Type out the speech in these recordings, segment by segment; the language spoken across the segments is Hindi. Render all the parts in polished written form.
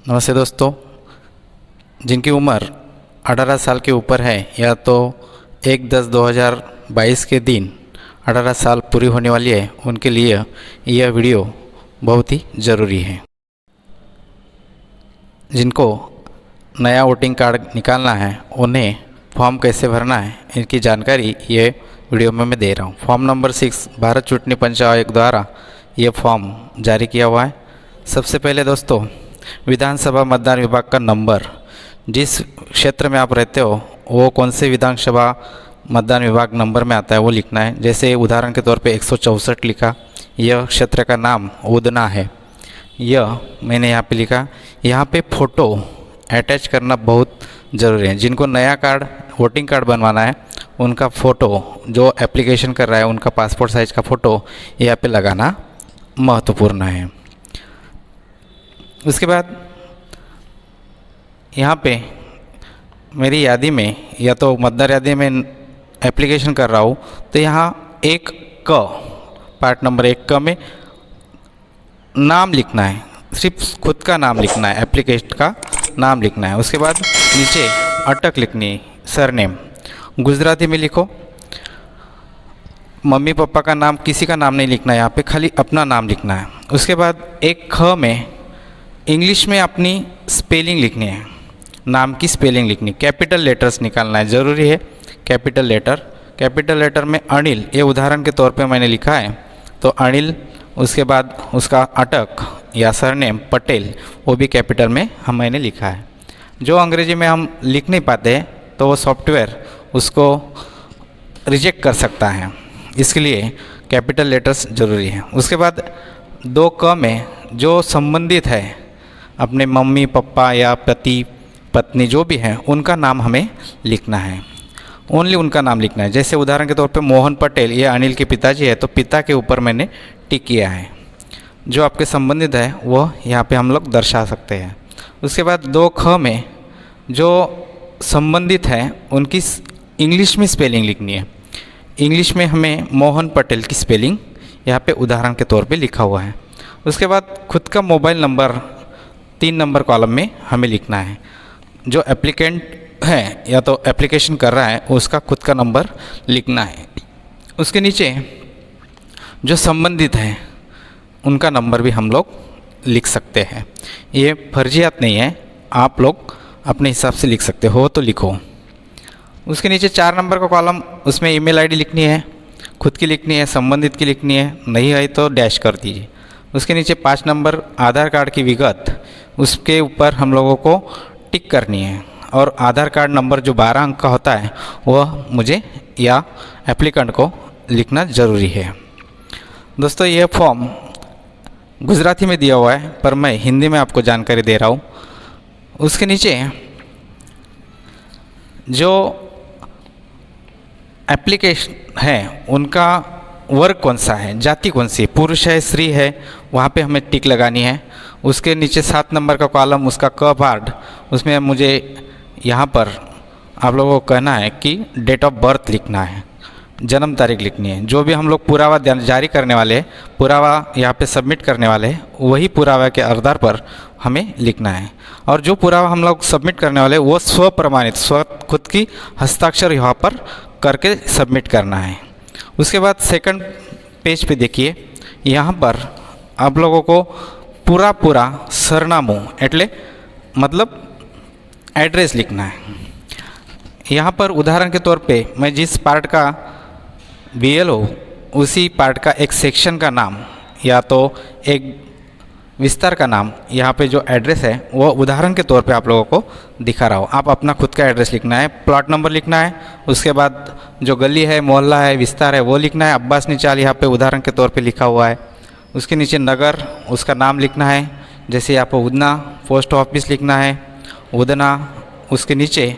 नमस्ते दोस्तों। जिनकी उम्र 18 साल के ऊपर है या तो 1/10/2022 के दिन 18 साल पूरी होने वाली है, उनके लिए यह वीडियो बहुत ही ज़रूरी है। जिनको नया वोटिंग कार्ड निकालना है, उन्हें फॉर्म कैसे भरना है, इनकी जानकारी ये वीडियो में मैं दे रहा हूँ। फॉर्म नंबर 6 भारत चुनाव पंच आयोग द्वारा ये फॉर्म जारी किया हुआ है। सबसे पहले दोस्तों, विधानसभा मतदान विभाग का नंबर, जिस क्षेत्र में आप रहते हो वो कौन से विधानसभा मतदान विभाग नंबर में आता है वो लिखना है। जैसे उदाहरण के तौर पे 164 लिखा, यह क्षेत्र का नाम उदना है, यह मैंने यहाँ पे लिखा। यहाँ पे फ़ोटो अटैच करना बहुत ज़रूरी है। जिनको नया कार्ड वोटिंग कार्ड बनवाना है, उनका फ़ोटो, जो एप्लीकेशन कर रहा है उनका पासपोर्ट साइज़ का फ़ोटो यहाँ पे लगाना महत्वपूर्ण है। उसके बाद यहाँ पे मेरी यादी में या तो मतदार यादी में एप्लीकेशन कर रहा हूँ, तो यहाँ एक क पार्ट नंबर 1 क में नाम लिखना है, सिर्फ खुद का नाम लिखना है, एप्लीकेशन का नाम लिखना है। उसके बाद नीचे अटक लिखनी है, सरनेम गुजराती में लिखो। मम्मी पापा का नाम, किसी का नाम नहीं लिखना है, यहाँ पे खाली अपना नाम लिखना है। उसके बाद एक ख में इंग्लिश में अपनी स्पेलिंग लिखनी है, नाम की स्पेलिंग लिखनी, कैपिटल लेटर्स निकालना है, ज़रूरी है कैपिटल लेटर। कैपिटल लेटर में अनिल, ये उदाहरण के तौर पे मैंने लिखा है तो अनिल। उसके बाद उसका अटक या सरनेम पटेल, वो भी कैपिटल में मैंने लिखा है। जो अंग्रेजी में हम लिख नहीं पाते तो वो सॉफ्टवेयर उसको रिजेक्ट कर सकता है, इसके लिए कैपिटल लेटर्स ज़रूरी है। उसके बाद 2 क में जो संबंधित है अपने मम्मी पापा या पति पत्नी जो भी हैं, उनका नाम हमें लिखना है, ओनली उनका नाम लिखना है। जैसे उदाहरण के तौर पे मोहन पटेल, ये अनिल के पिताजी है तो पिता के ऊपर मैंने टिक किया है। जो आपके संबंधित है वो यहाँ पे हम लोग दर्शा सकते हैं। उसके बाद 2 ख में जो संबंधित हैं उनकी इंग्लिश में स्पेलिंग लिखनी है। इंग्लिश में हमें मोहन पटेल की स्पेलिंग यहाँ पे उदाहरण के तौर पे लिखा हुआ है। उसके बाद खुद का मोबाइल नंबर 3 नंबर कॉलम में हमें लिखना है। जो एप्लीकेंट है या तो एप्लीकेशन कर रहा है उसका खुद का नंबर लिखना है। उसके नीचे जो संबंधित हैं उनका नंबर भी हम लोग लिख सकते हैं। ये फर्जियात नहीं है, आप लोग अपने हिसाब से लिख सकते हो तो लिखो। उसके नीचे 4 नंबर का कॉलम, उसमें ईमेल आईडी लिखनी है, खुद की लिखनी है, संबंधित की लिखनी है, नहीं है तो डैश कर दीजिए। उसके नीचे 5 नंबर आधार कार्ड की विगत, उसके ऊपर हम लोगों को टिक करनी है। और आधार कार्ड नंबर जो 12 अंक का होता है वह मुझे या एप्लीकेंट को लिखना ज़रूरी है। दोस्तों, यह फॉर्म गुजराती में दिया हुआ है पर मैं हिंदी में आपको जानकारी दे रहा हूँ। उसके नीचे जो एप्लीकेशन है उनका वर्ग कौन सा है, जाति कौन सी, पुरुष है स्त्री है, वहाँ पे हमें टिक लगानी है। उसके नीचे 7 नंबर का कॉलम, उसका क पार्ट, उसमें मुझे यहाँ पर आप लोगों को कहना है कि डेट ऑफ बर्थ लिखना है, जन्म तारीख लिखनी है। जो भी हम लोग पुरावा जारी करने वाले, पुरावा यहाँ पे सबमिट करने वाले हैं, वही पुरावा के आधार पर हमें लिखना है। और जो पुरावा हम लोग सबमिट करने वाले वो स्व प्रमाणित, स्व खुद की हस्ताक्षर यहाँ पर करके सबमिट करना है। उसके बाद सेकंड पेज पे देखिए, यहाँ पर आप लोगों को पूरा सरनामू एटले मतलब एड्रेस लिखना है। यहाँ पर उदाहरण के तौर पे मैं जिस पार्ट का BL हो उसी पार्ट का एक सेक्शन का नाम या तो एक विस्तार का नाम, यहाँ पे जो एड्रेस है वो उदाहरण के तौर पे आप लोगों को दिखा रहा हूँ। आप अपना खुद का एड्रेस लिखना है, प्लॉट नंबर लिखना है, उसके बाद जो गली है, मोहल्ला है, विस्तार है वो लिखना है। अब्बास निचाल यहाँ पे उदाहरण के तौर पे लिखा हुआ है। उसके नीचे नगर, उसका नाम लिखना है, जैसे यहाँ पर उदना, पोस्ट ऑफिस लिखना है उदना। उसके नीचे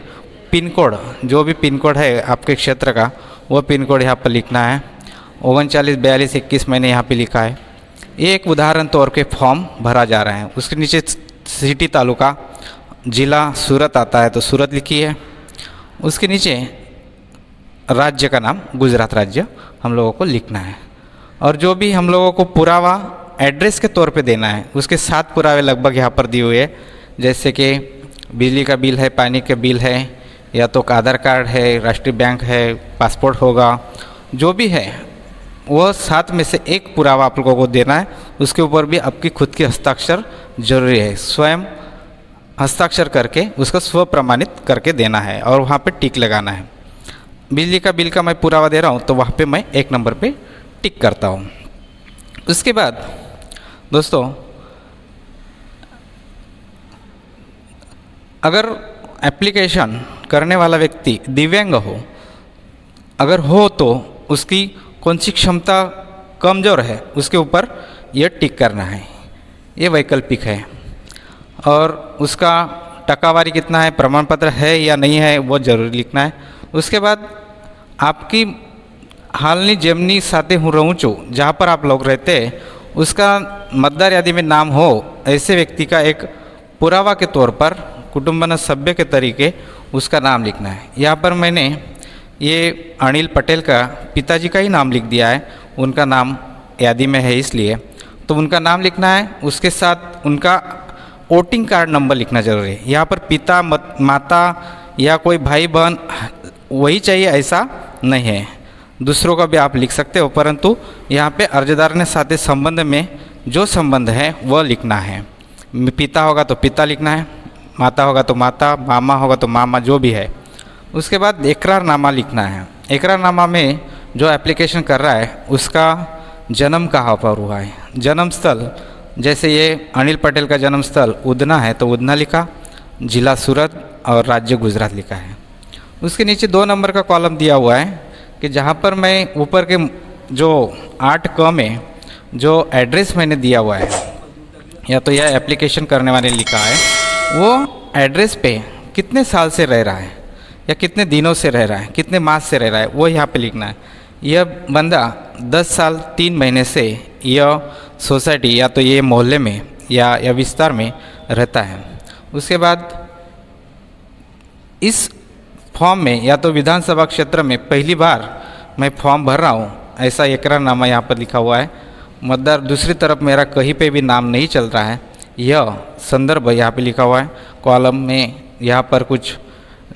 पिन कोड, जो भी पिन कोड है आपके क्षेत्र का वो पिन कोड यहाँ पर लिखना है। 394221 मैंने यहाँ पे लिखा है। ये एक उदाहरण तौर पे फॉर्म भरा जा रहा है। उसके नीचे सिटी तालुका, ज़िला सूरत आता है तो सूरत लिखिए। उसके नीचे राज्य का नाम गुजरात राज्य हम लोगों को लिखना है। और जो भी हम लोगों को पुरावा एड्रेस के तौर पे देना है उसके 7 पुरावे लगभग यहाँ पर दिए हुए हैं। जैसे कि बिजली का बिल है, पानी का बिल है, या तो आधार कार्ड है, राष्ट्रीय बैंक है, पासपोर्ट होगा, जो भी है वह 7 में से एक पुरावा आप लोगों को देना है। उसके ऊपर भी आपकी खुद की हस्ताक्षर जरूरी है। स्वयं हस्ताक्षर करके उसका स्व प्रमाणित करके देना है और वहाँ पे टिक लगाना है। बिजली का बिल का मैं पुरावा दे रहा हूँ तो वहाँ पे मैं 1 नंबर पे टिक करता हूँ। उसके बाद दोस्तों, अगर एप्लीकेशन करने वाला व्यक्ति दिव्यांग हो, अगर हो तो उसकी कौन सी क्षमता कमज़ोर है उसके ऊपर यह टिक करना है, ये वैकल्पिक है। और उसका टकावारी कितना है, प्रमाण पत्र है या नहीं है, वो जरूर लिखना है। उसके बाद आपकी हालनी जेमनी साथे हूँ रहूँ चो, जहाँ पर आप लोग रहते हैं उसका मतदार यादी में नाम हो, ऐसे व्यक्ति का एक पुरावा के तौर पर कुटुंबन सभ्य के तरीके उसका नाम लिखना है। यहाँ पर मैंने ये अनिल पटेल का पिताजी का ही नाम लिख दिया है, उनका नाम यादी में है इसलिए, तो उनका नाम लिखना है। उसके साथ उनका वोटिंग कार्ड नंबर लिखना जरूरी है। यहाँ पर पिता माता या कोई भाई बहन वही चाहिए ऐसा नहीं है, दूसरों का भी आप लिख सकते हो, परंतु यहाँ पे अर्जदार ने साथ संबंध में जो संबंध है वह लिखना है। पिता होगा तो पिता लिखना है, माता होगा तो माता, मामा होगा तो मामा, जो भी है। उसके बाद इकरारनामा लिखना है। इकरारनामा में जो एप्लीकेशन कर रहा है उसका जन्म कहाँ पर हुआ है, जन्म स्थल, जैसे ये अनिल पटेल का जन्म स्थल उधना है तो उधना लिखा, जिला सूरत और राज्य गुजरात लिखा है। उसके नीचे 2 नंबर का कॉलम दिया हुआ है कि जहाँ पर मैं ऊपर के जो 8 में जो एड्रेस मैंने दिया हुआ है, या तो यह एप्लीकेशन करने वाले लिखा है, वो एड्रेस पे कितने साल से रह रहा है या कितने दिनों से रह रहा है, कितने मास से रह रहा है, वो यहाँ पे लिखना है। यह बंदा 10 साल 3 महीने से यह सोसाइटी या तो ये मोहल्ले में या विस्तार में रहता है। उसके बाद इस फॉर्म में या तो विधानसभा क्षेत्र में पहली बार मैं फॉर्म भर रहा हूँ, ऐसा इकरारनामा यहाँ पर लिखा हुआ है। मतदार दूसरी तरफ मेरा कहीं पे भी नाम नहीं चल रहा है, यह संदर्भ यहाँ पे लिखा हुआ है। कॉलम में यहाँ पर कुछ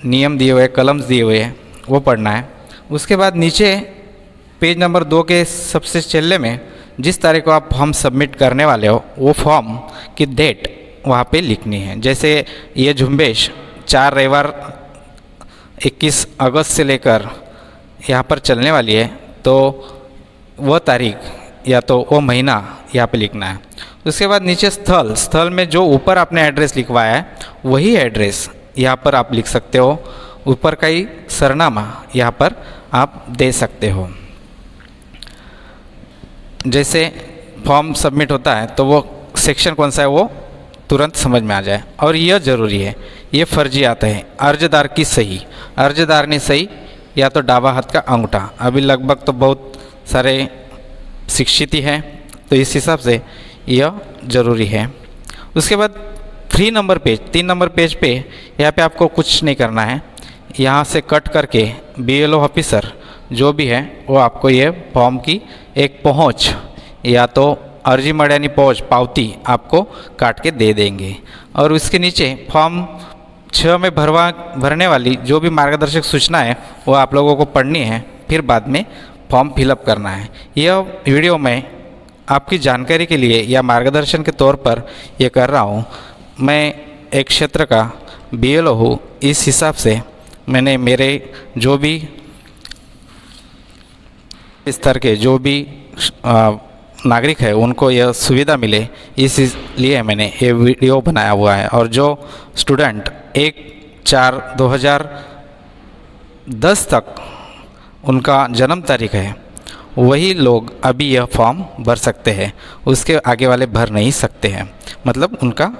नियम दिए हुए, कलम्स दिए हुए हैं, वो पढ़ना है। उसके बाद नीचे पेज नंबर 2 के सबसे चल्ले में जिस तारीख को आप फॉर्म सबमिट करने वाले हो वो फॉर्म की डेट वहाँ पे लिखनी है। जैसे ये झुंबेश 4 रविवार 21 अगस्त से लेकर यहाँ पर चलने वाली है, तो वह तारीख या तो वो महीना यहाँ पे लिखना है। उसके बाद नीचे स्थल में जो ऊपर आपने एड्रेस लिखवाया है वही एड्रेस यहाँ पर आप लिख सकते हो। ऊपर का ही सरनामा यहाँ पर आप दे सकते हो। जैसे फॉर्म सबमिट होता है तो वो सेक्शन कौन सा है वो तुरंत समझ में आ जाए। और यह ज़रूरी है, ये फर्जी आता है, अर्जदार की सही, अर्जदार ने सही या तो डाबा हाथ का अंगूठा। अभी लगभग तो बहुत सारे शिक्षित ही हैं, तो इस हिसाब से यह ज़रूरी है। उसके बाद 3 नंबर पेज पे यहाँ पे आपको कुछ नहीं करना है। यहाँ से कट करके BLO ऑफिसर जो भी है वो आपको ये फॉर्म की एक पहुँच या तो अर्जी मर्यानी पहुँच पावती आपको काट के दे देंगे। और उसके नीचे फॉर्म 6 में भरने वाली जो भी मार्गदर्शक सूचना है वो आप लोगों को पढ़नी है, फिर बाद में फॉर्म फिलअप करना है। यह वीडियो मैं आपकी जानकारी के लिए या मार्गदर्शन के तौर पर ये कर रहा हूँ। मैं एक क्षेत्र का BLO हूँ, इस हिसाब से मैंने मेरे जो भी स्तर के जो भी नागरिक है उनको यह सुविधा मिले, इसलिए मैंने ये वीडियो बनाया हुआ है। और जो स्टूडेंट 1/4/2010 तक उनका जन्म तारीख है वही लोग अभी यह फॉर्म भर सकते हैं, उसके आगे वाले भर नहीं सकते हैं। मतलब उनका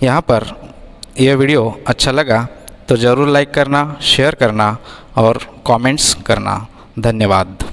यहाँ पर यह वीडियो अच्छा लगा तो ज़रूर लाइक करना, शेयर करना और कमेंट्स करना। धन्यवाद।